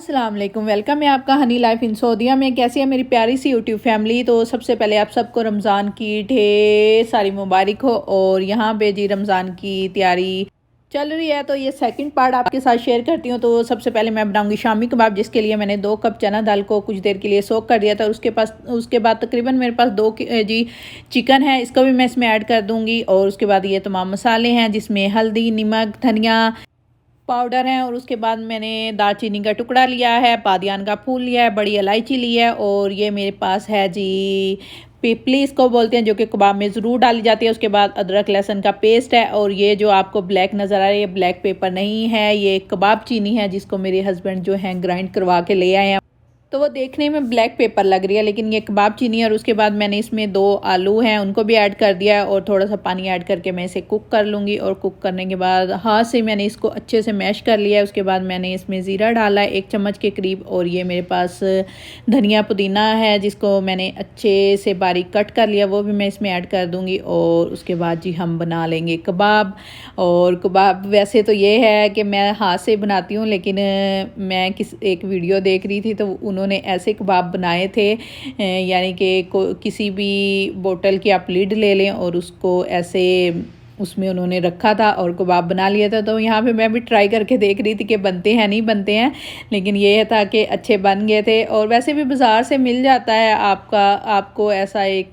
अस्सलाम वालेकुम, वेलकम है आपका हनी लाइफ इन सऊदीया में। कैसी है मेरी प्यारी सी यूट्यूब फैमिली। तो सबसे पहले आप सबको रमज़ान की ढेर सारी मुबारक हो। और यहाँ पे जी रमज़ान की तैयारी चल रही है, तो ये सेकंड पार्ट आपके साथ शेयर करती हूँ। तो सबसे पहले मैं बनाऊंगी शामी कबाब, जिसके लिए मैंने 2 कप चना दाल को कुछ देर के लिए सोक कर दिया था। उसके बाद तकरीबन मेरे पास 2 जी चिकन है, इसको भी मैं इसमें ऐड कर दूँगी। और उसके बाद ये तमाम मसाले हैं, जिसमें हल्दी, नमक, धनिया पाउडर है। और उसके बाद मैंने दालचीनी का टुकड़ा लिया है, बादियान का फूल लिया है, बड़ी इलायची ली है। और ये मेरे पास है जी पिपली इसको बोलते हैं, जो कि कबाब में ज़रूर डाली जाती है। उसके बाद अदरक लहसुन का पेस्ट है। और ये जो आपको ब्लैक नज़र आ रहा है, ये ब्लैक पेपर नहीं है, ये कबाब चीनी है, जिसको मेरे हस्बैंड जो हैं ग्राइंड करवा के ले आए हैं। तो वो देखने में ब्लैक पेपर लग रही है, लेकिन ये कबाब चीनी है। और उसके बाद मैंने इसमें 2 आलू हैं, उनको भी ऐड कर दिया है। और थोड़ा सा पानी ऐड करके मैं इसे कुक कर लूँगी। और कुक करने के बाद हाथ से मैंने इसको अच्छे से मैश कर लिया है। उसके बाद मैंने इसमें ज़ीरा डाला है 1 चम्मच के करीब। और ये मेरे पास धनिया पुदीना है, जिसको मैंने अच्छे से बारीक कट कर लिया, वो भी मैं इसमें ऐड कर दूँगी। और उसके बाद जी हम बना लेंगे कबाब। और कबाब वैसे तो ये है कि मैं हाथ से बनाती हूँ, लेकिन मैं एक वीडियो देख रही थी, तो उन्होंने ऐसे कबाब बनाए थे, यानी कि किसी भी बोतल की आप लिड ले लें और उसको ऐसे उसमें उन्होंने रखा था और कबाब बना लिया था। तो यहाँ पे मैं भी ट्राई करके देख रही थी कि बनते हैं नहीं बनते हैं, लेकिन ये था कि अच्छे बन गए थे। और वैसे भी बाज़ार से मिल जाता है आपको ऐसा एक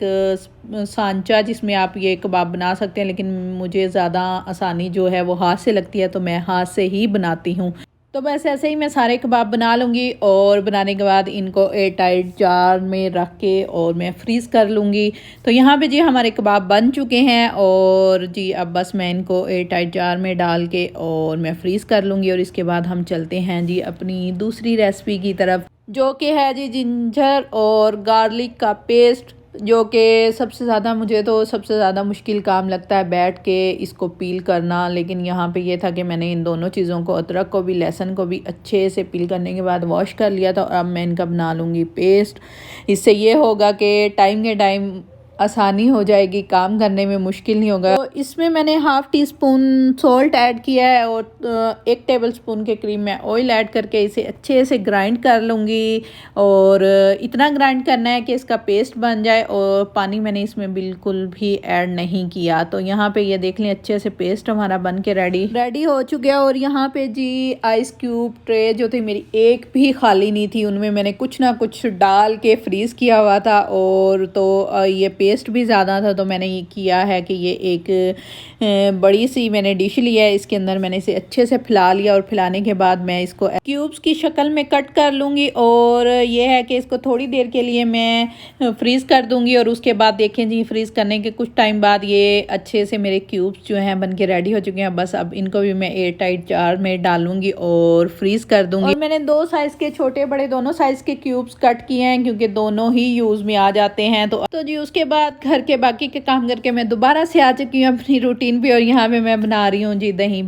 सांचा, जिसमें आप ये कबाब बना सकते हैं। लेकिन मुझे ज़्यादा आसानी जो है वो हाथ से लगती है, तो मैं हाथ से ही बनाती हूँ। तो बस ऐसे ही मैं सारे कबाब बना लूँगी। और बनाने के बाद इनको एयर टाइट जार में रख के और मैं फ्रीज़ कर लूँगी। तो यहाँ पे जी हमारे कबाब बन चुके हैं। और जी अब बस मैं इनको एयर टाइट जार में डाल के और मैं फ्रीज़ कर लूँगी। और इसके बाद हम चलते हैं जी अपनी दूसरी रेसिपी की तरफ, जो कि है जी जिंजर और गार्लिक का पेस्ट, जो कि सबसे ज़्यादा मुश्किल काम लगता है बैठ के इसको पील करना। लेकिन यहाँ पे ये था कि मैंने इन दोनों चीज़ों को, अदरक को भी लहसुन को भी अच्छे से पील करने के बाद वॉश कर लिया था। और अब मैं इनका बना लूँगी पेस्ट। इससे ये होगा कि टाइम के टाइम आसानी हो जाएगी, काम करने में मुश्किल नहीं होगा। तो इसमें मैंने 1/2 टीस्पून सॉल्ट ऐड किया है। और 1 टेबलस्पून के करीब मैं ऑयल ऐड करके इसे अच्छे से ग्राइंड कर लूँगी। और इतना ग्राइंड करना है कि इसका पेस्ट बन जाए। और पानी मैंने इसमें बिल्कुल भी ऐड नहीं किया। तो यहाँ पे ये देख लें, अच्छे से पेस्ट हमारा बन के रेडी हो चुका है। और यहाँ पे जी आइस क्यूब ट्रे जो थी मेरी एक भी खाली नहीं थी, उनमें मैंने कुछ ना कुछ डाल के फ्रीज़ किया हुआ था। और तो ये पेस्ट भी ज़्यादा था, तो मैंने ये किया है कि ये एक बड़ी सी मैंने डिश ली है, इसके अंदर मैंने इसे अच्छे से फैला लिया। और फैलाने के बाद मैं इसको क्यूब्स की शक्ल में कट कर लूँगी। और ये है कि इसको थोड़ी देर के लिए मैं फ्रीज़ कर दूँगी। और उसके बाद देखें जी, फ्रीज़ करने के कुछ टाइम बाद ये अच्छे से मेरे क्यूब्स जो हैं बन के रेडी हो चुके हैं। बस अब इनको भी मैं एयर टाइट जार में डालूँगी और फ्रीज़ कर दूँगी। और मैंने 2 साइज़ के, छोटे बड़े दोनों साइज़ के क्यूब्स कट किए हैं, क्योंकि दोनों ही यूज़ में आ जाते हैं। तो जी उसके बाद घर के बाकी के काम करके मैं दोबारा से आ चुकी हूँ अपनी रूटीन पे। और यहाँ पे मैं बना रही हूँ जी दही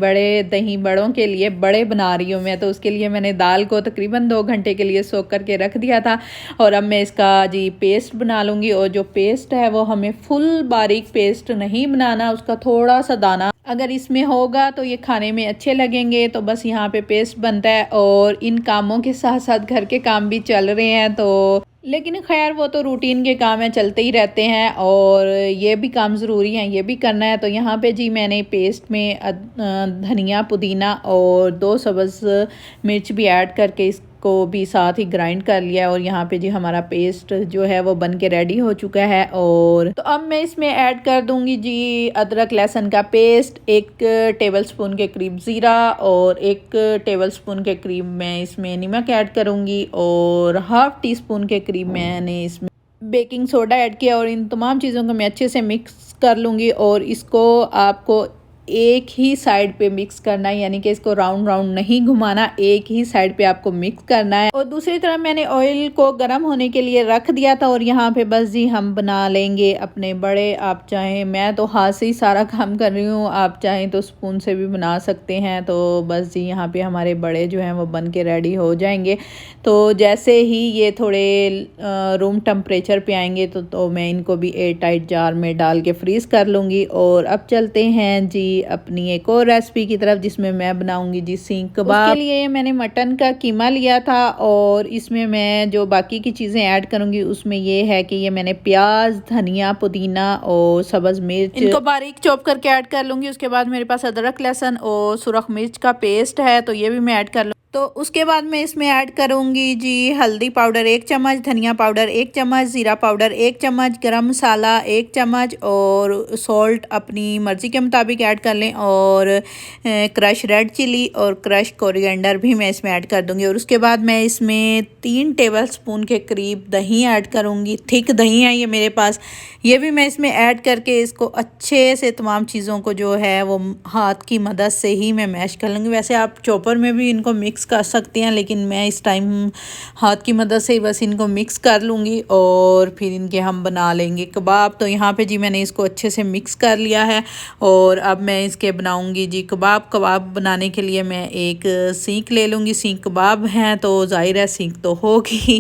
बड़ों के लिए बड़े बना रही हूँ मैं। तो उसके लिए मैंने दाल को तकरीबन 2 घंटे के लिए सोक करके रख दिया था। और अब मैं इसका जी पेस्ट बना लूँगी। और जो पेस्ट है वो हमें फुल बारीक पेस्ट नहीं बनाना, उसका थोड़ा सा दाना अगर इसमें होगा तो ये खाने में अच्छे लगेंगे। तो बस यहाँ पे पेस्ट बनता है। और इन कामों के साथ साथ घर के काम भी चल रहे हैं, तो लेकिन खैर वो तो रूटीन के काम है, चलते ही रहते हैं। और ये भी काम ज़रूरी है, ये भी करना है। तो यहाँ पे जी मैंने पेस्ट में धनिया, पुदीना और 2 सब्ज़ मिर्च भी ऐड करके इसको भी साथ ही ग्राइंड कर लिया है। और यहाँ पे जी हमारा पेस्ट जो है वो बन के रेडी हो चुका है। और तो अब मैं इसमें ऐड कर दूँगी जी अदरक लहसुन का पेस्ट, 1 टेबलस्पून के करीब ज़ीरा और 1 टेबलस्पून के करीब मैं इसमें नमक ऐड करूँगी। और 1/2 टीस्पून के करीब मैंने इसमें बेकिंग सोडा ऐड किया। और इन तमाम चीज़ों को मैं अच्छे से मिक्स कर लूँगी। और इसको आपको एक ही साइड पे मिक्स करना है, यानी कि इसको राउंड नहीं घुमाना, एक ही साइड पे आपको मिक्स करना है। और दूसरी तरफ मैंने ऑयल को गर्म होने के लिए रख दिया था। और यहाँ पे बस जी हम बना लेंगे अपने बड़े। आप चाहें, मैं तो हाथ से ही सारा काम कर रही हूँ, आप चाहें तो स्पून से भी बना सकते हैं। तो बस जी यहाँ पे हमारे बड़े जो हैं वो बन के रेडी हो जाएंगे। तो जैसे ही ये थोड़े रूम टेम्परेचर पे आएंगे तो मैं इनको भी एयर टाइट जार में डाल के फ्रीज़ कर लूँगी। और अब चलते हैं जी अपनी एक और रेसिपी की तरफ, जिसमें मैं बनाऊंगी जी सीख कबाब। उसके लिए मैंने मटन का कीमा लिया था और इसमें मैं जो बाकी की चीज़ें ऐड करूंगी उसमें ये है कि ये मैंने प्याज, धनिया, पुदीना और सब्ज़ मिर्च इनको बारीक चॉप करके ऐड कर लूँगी। उसके बाद मेरे पास अदरक, लहसुन और सुरख मिर्च का पेस्ट है, तो ये भी मैं ऐड कर लूँ। तो उसके बाद मैं इसमें ऐड करूंगी जी हल्दी पाउडर 1 चम्मच, धनिया पाउडर 1 चम्मच, ज़ीरा पाउडर 1 चम्मच, गरम मसाला 1 चम्मच और सॉल्ट अपनी मर्ज़ी के मुताबिक ऐड कर लें, और क्रश रेड चिली और क्रश कोरिएंडर भी मैं इसमें ऐड कर दूंगी। और उसके बाद मैं इसमें 3 टेबलस्पून के करीब दही ऐड करूंगी। थिक दही है ये मेरे पास, ये भी मैं इसमें ऐड करके इसको अच्छे से तमाम चीज़ों को जो है वो हाथ की मदद से ही मैं मैश कर लूँगी। वैसे आप चॉपर में भी इनको मिक्स कर सकते हैं, लेकिन मैं इस टाइम हाथ की मदद से ही बस इनको मिक्स कर लूँगी और फिर इनके हम बना लेंगे कबाब। तो यहाँ पे जी मैंने इसको अच्छे से मिक्स कर लिया है और अब मैं इसके बनाऊँगी जी कबाब। कबाब बनाने के लिए मैं एक सीख ले लूँगी। सीख कबाब हैं तो ज़ाहिर है सीख तो होगी।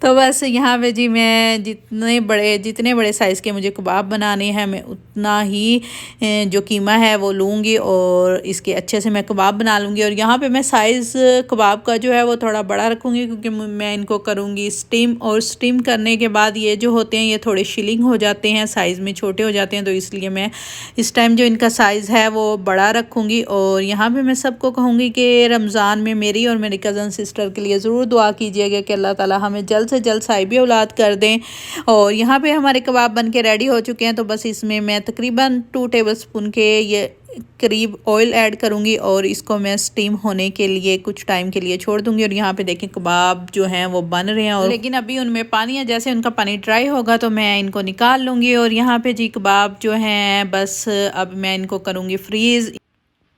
तो बस यहाँ पे जी मैं जितने बड़े साइज़ के मुझे कबाब बनाने हैं मैं उतना ही जो कीमा है वो लूँगी और इसके अच्छे से मैं कबाब बना लूँगी। और यहाँ पे मैं साइज़ कबाब का जो है वो थोड़ा बड़ा रखूँगी क्योंकि मैं इनको करूँगी स्टीम, और स्टीम करने के बाद ये जो होते हैं ये थोड़े शिलिंग हो जाते हैं, साइज़ में छोटे हो जाते हैं, तो इसलिए मैं इस टाइम जो इनका साइज़ है वो बड़ा रखूँगी। और यहाँ पे मैं सबको कहूँगी कि रमज़ान में मेरी और मेरी कज़न सिस्टर के लिए ज़रूर दुआ कीजिएगा कि अल्लाह ताला हमें जल्द से जल्द साहिब औलाद कर दें। और यहाँ पे हमारे कबाब बन के रेडी हो चुके हैं, तो बस इसमें मैं तकरीबन 2 टेबलस्पून के ये करीब ऑयल ऐड करूँगी और इसको मैं स्टीम होने के लिए कुछ टाइम के लिए छोड़ दूँगी। और यहाँ पे देखें कबाब जो हैं वो बन रहे हैं, और लेकिन अभी उनमें पानी है, जैसे उनका पानी ड्राई होगा तो मैं इनको निकाल लूँगी। और यहाँ पे जी कबाब जो हैं बस अब मैं इनको करूँगी फ्रीज़।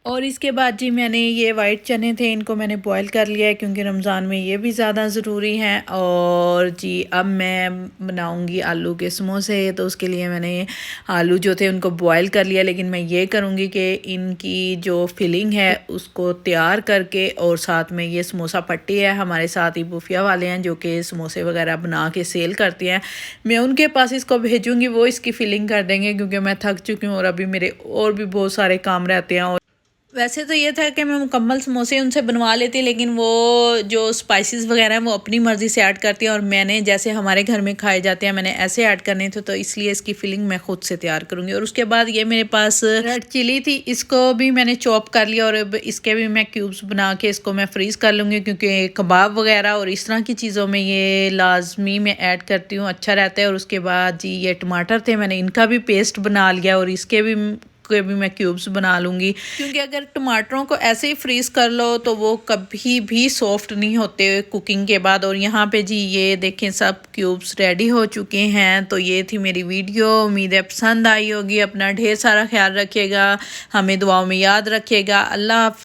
और इसके बाद जी मैंने ये वाइट चने थे, इनको मैंने बॉईल कर लिया है क्योंकि रमज़ान में ये भी ज़्यादा ज़रूरी हैं। और जी अब मैं बनाऊंगी आलू के समोसे, तो उसके लिए मैंने आलू जो थे उनको बॉईल कर लिया, लेकिन मैं ये करूँगी कि इनकी जो फिलिंग है उसको तैयार करके, और साथ में ये समोसा पट्टी है, हमारे साथ ही बुफिया वाले हैं जो कि समोसे वगैरह बना के सेल करते हैं, मैं उनके पास इसको भेजूँगी, वो इसकी फिलिंग कर देंगे क्योंकि मैं थक चुकी हूँ और अभी मेरे और भी बहुत सारे काम रहते हैं। और वैसे तो ये था कि मैं मुकम्मल समोसे उनसे बनवा लेती, लेकिन वो जो स्पाइसेस वगैरह हैं वो अपनी मर्ज़ी से ऐड करती हैं, और मैंने जैसे हमारे घर में खाए जाते हैं मैंने ऐसे ऐड करने थे, तो इसलिए इसकी फिलिंग मैं खुद से तैयार करूँगी। और उसके बाद ये मेरे पास रेड चिली थी, इसको भी मैंने चॉप कर लिया और अब इसके भी मैं क्यूब्स बना के इसको मैं फ्रीज़ कर लूँगी, क्योंकि कबाब वगैरह और इस तरह की चीज़ों में ये लाजमी मैं ऐड करती हूँ, अच्छा रहता है। और उसके बाद जी ये टमाटर थे, मैंने इनका भी पेस्ट बना लिया और इसके भी मैं क्यूब्स बना लूँगी, क्योंकि अगर टमाटरों को ऐसे ही फ्रीज़ कर लो तो वो कभी भी सॉफ्ट नहीं होते कुकिंग के बाद। और यहाँ पे जी ये देखें सब क्यूब्स रेडी हो चुके हैं। तो ये थी मेरी वीडियो, उम्मीद है पसंद आई होगी। अपना ढेर सारा ख्याल रखिएगा, हमें दुआओं में याद रखिएगा। अल्लाह हाफ़िज़।